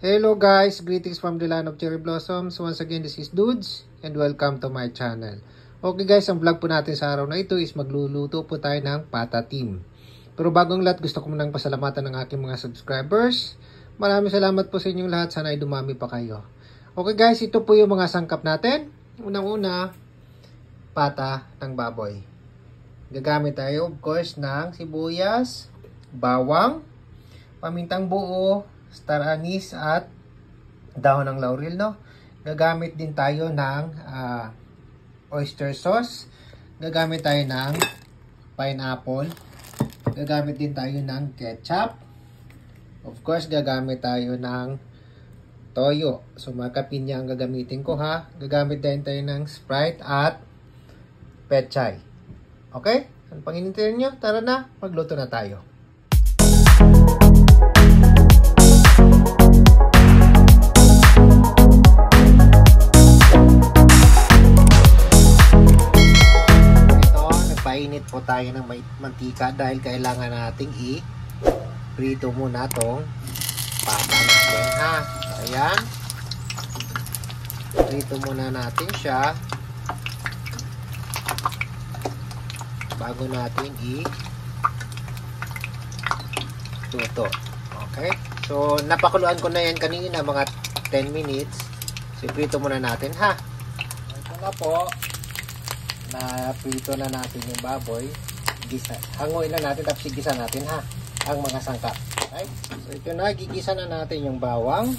Hello guys, greetings from the land of cherry blossoms. Once again, this is Dudes and welcome to my channel. Okay guys, ang vlog po natin sa araw na ito is magluluto po tayo ng pata team. Pero bago ang lahat, gusto ko munang pasalamatan ng aking mga subscribers. Maraming salamat po sa inyong lahat, sana ay dumami pa kayo. Okay guys, ito po yung mga sangkap natin. Unang-una, pata ng baboy. Gagamit tayo of course ng sibuyas, bawang, pamintang buo, star anise at dahon ng laurel, no? Gagamit din tayo ng oyster sauce. Gagamit tayo ng pineapple. Gagamit din tayo ng ketchup. Of course, gagamit tayo ng toyo. So, mga kapinya ang gagamitin ko, ha? Gagamit din tayo ng Sprite at pechay. Okay? Ano pang hinintayin nyo? Tara na, magluto na tayo. Painit po tayo ng mantika dahil kailangan nating i-prito muna tong pata natin, ha. Ayan. Prito muna natin siya bago natin i-luto. Okay? So, napakuluan ko na yan kanina mga 10 minutes. So, prito muna natin, ha. Ito na po. Na-prito na natin yung baboy. Gisa. Hanguin na natin tapos igisa natin, ha, ang mga sangkap. Okay? So ito na, gigisa na natin yung bawang.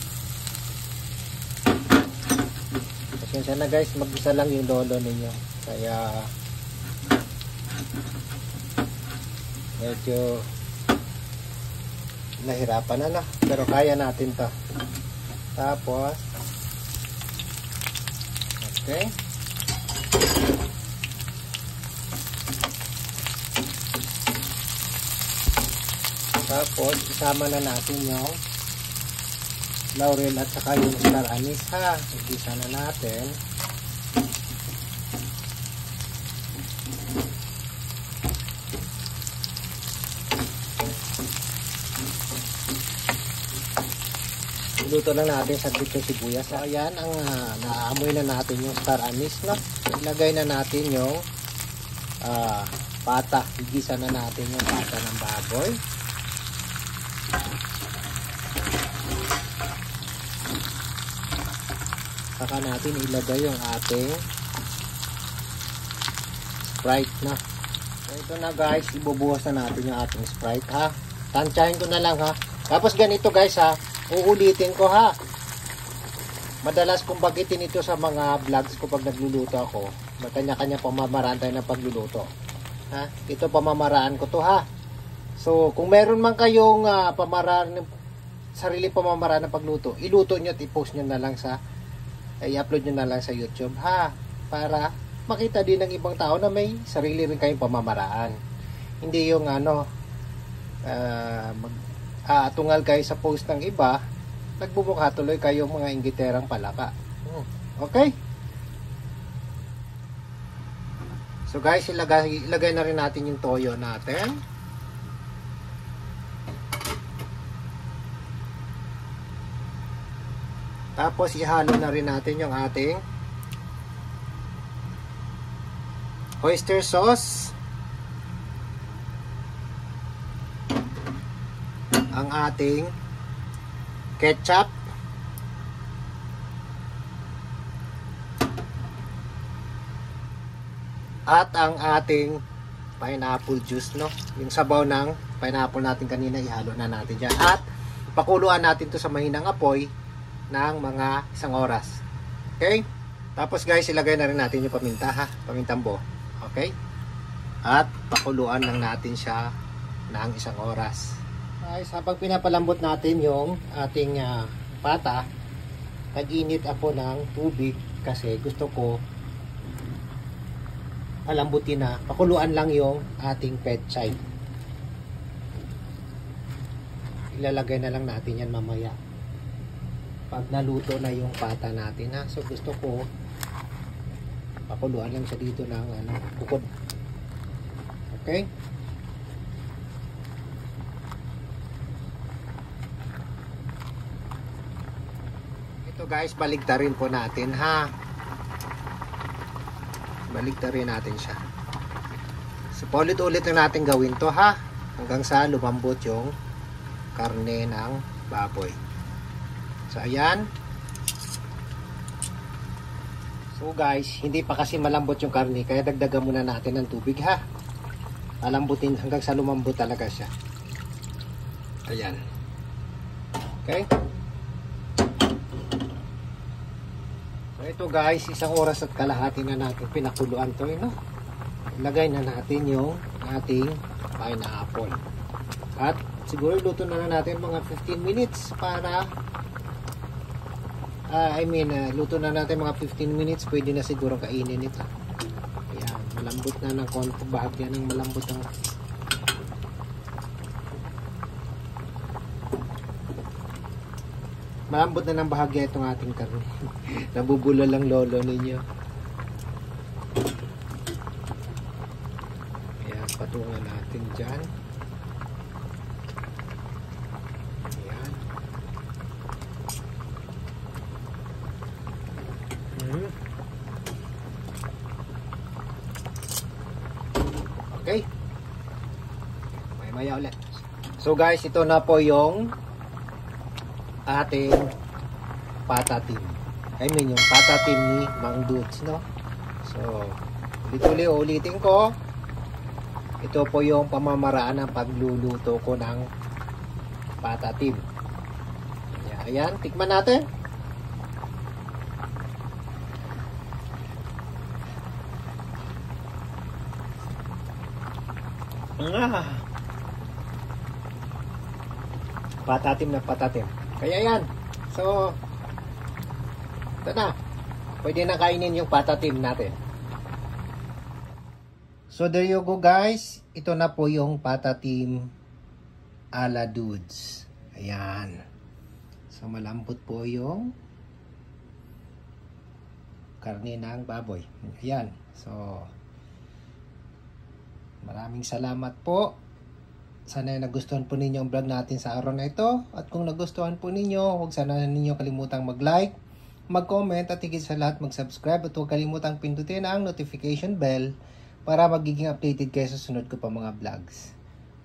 Pasensya na guys, mag-isa lang yung lolo ninyo. Kaya medyo nahirapan na. Pero kaya natin to. Tapos okay. Tapos, isama na natin yung laurel at saka yung star anise, ha. Igisa na natin. Luto lang natin saglit yung sibuyas. So, ayan, ang naamoy na natin yung star anise, no? Ilagay na natin yung pata. Igisa na natin yung pata ng baboy. Saka natin ilagay yung ating Sprite, na. So ito na guys, ibubuhos na natin yung ating Sprite, ha. Tansyahin ko na lang, ha. Tapos ganito guys, ha, uulitin ko, ha. Madalas kong bagitin ito sa mga vlogs ko pag nagluluto ako. Kanya-kanya pamamaraan tayo ng pagluluto, ha. Ito pamamaraan ko to, ha. So kung meron man kayong sarili pamamaraan ng pagluto, iluto nyo at i-post nyo na lang i-upload nyo na lang sa YouTube, ha, para makita din ng ibang tao na may sarili rin kayong pamamaraan. Hindi yung tungal kayo sa post ng iba, nagbubukha tuloy kayo mga inggiterang palaka. Okay? So guys, ilagay na rin natin yung toyo natin. Tapos ihalo na rin natin yung ating oyster sauce, ang ating ketchup, at ang ating pineapple juice, no? Yung sabaw ng pineapple natin kanina, ihalo na natin dyan. At pakuluan natin to sa mahinang apoy ng mga 1 oras. Okay? Tapos guys, ilagay na rin natin yung paminta, ha? Pamintang buo. Okay? At pakuluan lang natin siya ng 1 oras. Guys, habang pinapalambot natin yung ating pata, nag-init ako ng tubig kasi gusto ko palambutin na. Pakuluan lang yung ating pechay. Ilalagay na lang natin yan mamaya pag naluto na yung pata natin, ha. So gusto ko pakuluan lang siya dito ng bukod. Okay? Ito guys, baligtarin po natin ha. Baligtarin natin siya. So paulit-ulit na natin gawin to ha. Hanggang sa lumambot yung karne ng baboy. So ayan. So guys, hindi pa kasi malambot yung karne, kaya dagdagan muna natin ng tubig ha. Alambutin hanggang sa lumambot talaga siya. Ayan. Okay. So ito guys, 1 oras at kalahati na natin pinakuluan to, no? Ilagay na natin yung ating pineapple. At siguro luto na natin mga 15 minutes para luto na natin mga 15 minutes, pwede na siguro kainin ito. Ayan, malambot na ng konti, bahagya ng malambot ng bahagya itong ating karne. Nabubula lang lolo ninyo. Ayan, patungan natin dyan. Ayan. Okay. Maya ulit. So guys, ito na po yung ating patatim. Yung patatim ni Mang Dudes, no? So, ulitin ko. Ito po yung pamamaraan ng pagluluto ko ng patatim. Ayan, tikman natin. Patatim na patatim. Kaya yan. So, ito na. Pwede na kainin yung patatim natin. So, there you go guys. Ito na po yung patatim ala Dudes. Ayan. So, malambot po yung karne ng baboy. Ayan. So, maraming salamat po. Sana nagustuhan po ninyo ang vlog natin sa araw na ito. At kung nagustuhan po ninyo, huwag sana ninyo kalimutang mag-like, mag-comment at higit sa lahat mag-subscribe. At huwag kalimutang pindutin ang notification bell para magiging updated kayo sa sunod ko pa mga vlogs.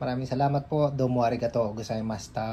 Maraming salamat po. Domo arigato gozaimashita.